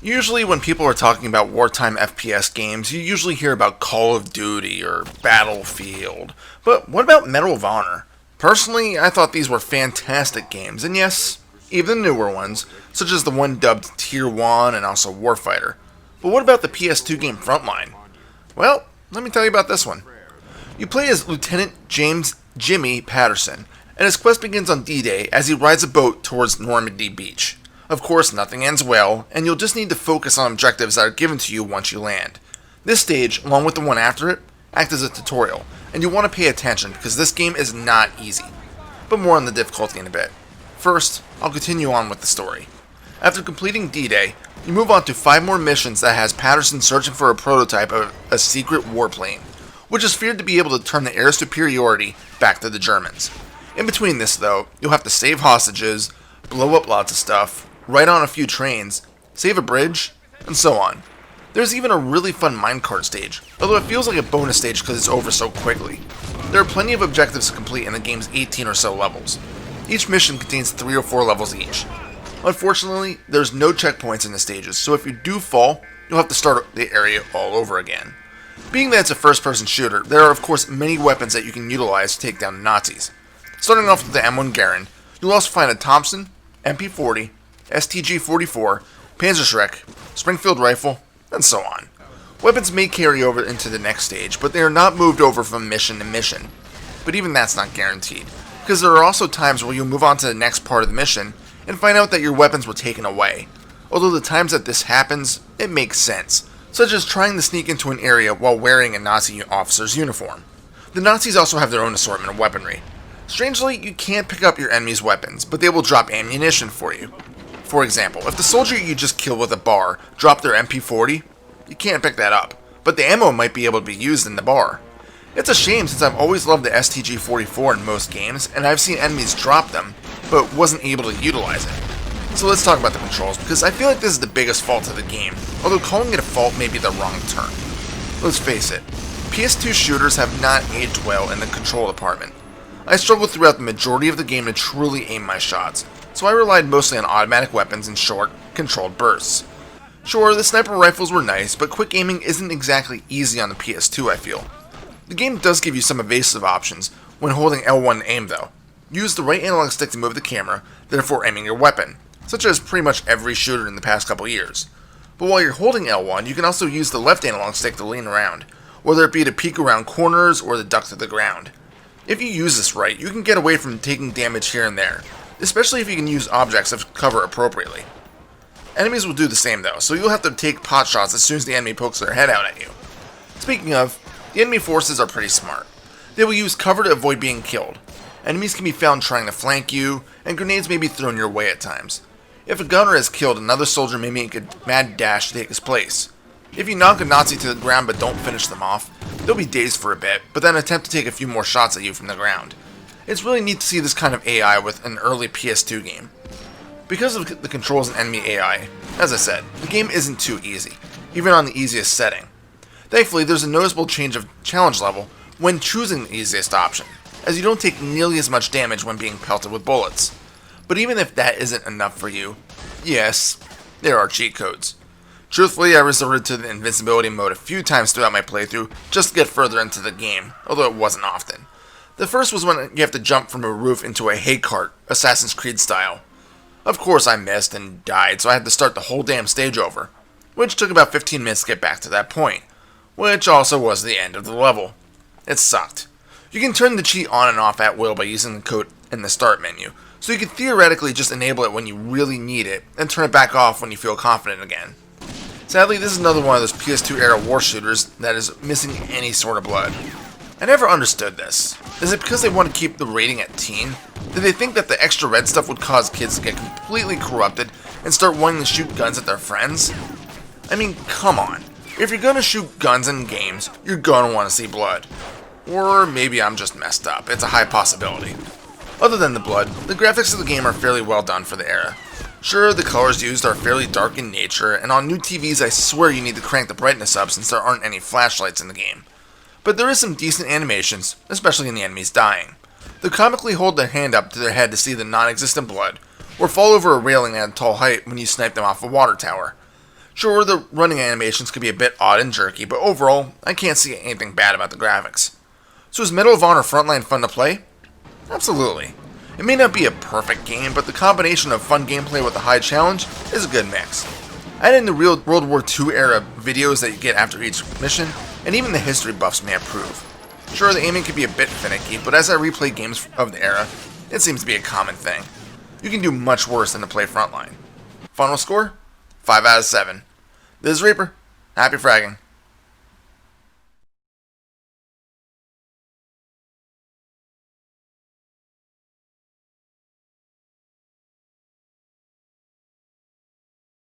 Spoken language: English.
Usually when people are talking about wartime FPS games, you usually hear about Call of Duty or Battlefield. But what about Medal of Honor? Personally, I thought these were fantastic games, and yes, even the newer ones, such as the one dubbed Tier 1 and also Warfighter. But what about the PS2 game Frontline? Well, let me tell you about this one. You play as Lieutenant James Jimmy Patterson, and his quest begins on D-Day as he rides a boat towards Normandy Beach. Of course, nothing ends well, and you'll just need to focus on objectives that are given to you once you land. This stage, along with the one after it, act as a tutorial, and you want to pay attention because this game is not easy. But more on the difficulty in a bit. First, I'll continue on with the story. After completing D-Day, you move on to 5 more missions that has Patterson searching for a prototype of a secret warplane, which is feared to be able to turn the air superiority back to the Germans. In between this though, you'll have to save hostages, blow up lots of stuff, ride on a few trains, save a bridge, and so on. There's even a really fun minecart stage, although it feels like a bonus stage because it's over so quickly. There are plenty of objectives to complete in the game's 18 or so levels. Each mission contains 3 or 4 levels each. Unfortunately, there's no checkpoints in the stages, so if you do fall, you'll have to start the area all over again. Being that it's a first-person shooter, there are of course many weapons that you can utilize to take down the Nazis. Starting off with the M1 Garand, you'll also find a Thompson, MP40, STG-44, Panzerschreck, Springfield Rifle, and so on. Weapons may carry over into the next stage, but they are not moved over from mission to mission. But even that's not guaranteed, because there are also times where you'll move on to the next part of the mission and find out that your weapons were taken away. Although the times that this happens, it makes sense, such as trying to sneak into an area while wearing a Nazi officer's uniform. The Nazis also have their own assortment of weaponry. Strangely, you can't pick up your enemy's weapons, but they will drop ammunition for you. For example, if the soldier you just killed with a bar dropped their MP40, you can't pick that up, but the ammo might be able to be used in the bar. It's a shame since I've always loved the STG-44 in most games, and I've seen enemies drop them, but wasn't able to utilize it. So let's talk about the controls, because I feel like this is the biggest fault of the game, although calling it a fault may be the wrong term. Let's face it, PS2 shooters have not aged well in the control department. I struggled throughout the majority of the game to truly aim my shots, so I relied mostly on automatic weapons and short, controlled bursts. Sure, the sniper rifles were nice, but quick aiming isn't exactly easy on the PS2, I feel. The game does give you some evasive options when holding L1 to aim though. Use the right analog stick to move the camera, therefore aiming your weapon, such as pretty much every shooter in the past couple years. But while you're holding L1, you can also use the left analog stick to lean around, whether it be to peek around corners or to duck to the ground. If you use this right, you can get away from taking damage here and there, especially if you can use objects as cover appropriately. Enemies will do the same though, so you'll have to take pot shots as soon as the enemy pokes their head out at you. Speaking of, the enemy forces are pretty smart. They will use cover to avoid being killed. Enemies can be found trying to flank you, and grenades may be thrown your way at times. If a gunner is killed, another soldier may make a mad dash to take his place. If you knock a Nazi to the ground but don't finish them off, they'll be dazed for a bit, but then attempt to take a few more shots at you from the ground. It's really neat to see this kind of AI with an early PS2 game. Because of the controls and enemy AI, as I said, the game isn't too easy, even on the easiest setting. Thankfully, there's a noticeable change of challenge level when choosing the easiest option, as you don't take nearly as much damage when being pelted with bullets. But even if that isn't enough for you, yes, there are cheat codes. Truthfully, I resorted to the invincibility mode a few times throughout my playthrough just to get further into the game, although it wasn't often. The first was when you have to jump from a roof into a hay cart, Assassin's Creed style. Of course I missed and died, so I had to start the whole damn stage over, which took about 15 minutes to get back to that point, which also was the end of the level. It sucked. You can turn the cheat on and off at will by using the code in the start menu, so you can theoretically just enable it when you really need it, and turn it back off when you feel confident again. Sadly, this is another one of those PS2 era war shooters that is missing any sort of blood. I never understood this. Is it because they want to keep the rating at teen? Did they think that the extra red stuff would cause kids to get completely corrupted and start wanting to shoot guns at their friends? I mean, come on. If you're gonna shoot guns in games, you're gonna want to see blood. Or maybe I'm just messed up. It's a high possibility. Other than the blood, the graphics of the game are fairly well done for the era. Sure, the colors used are fairly dark in nature, and on new TVs I swear you need to crank the brightness up since there aren't any flashlights in the game. but there is some decent animations, especially in the enemies dying. They'll comically hold their hand up to their head to see the non-existent blood, or fall over a railing at a tall height when you snipe them off a water tower. Sure, the running animations could be a bit odd and jerky, but overall, I can't see anything bad about the graphics. So is Medal of Honor Frontline fun to play? Absolutely. It may not be a perfect game, but the combination of fun gameplay with a high challenge is a good mix. Add in the real World War II era videos that you get after each mission, and even the history buffs may improve. Sure, the aiming can be a bit finicky, but as I replay games of the era, it seems to be a common thing. You can do much worse than to play Frontline. Final score? 5 out of 7. This is Reaper. Happy fragging.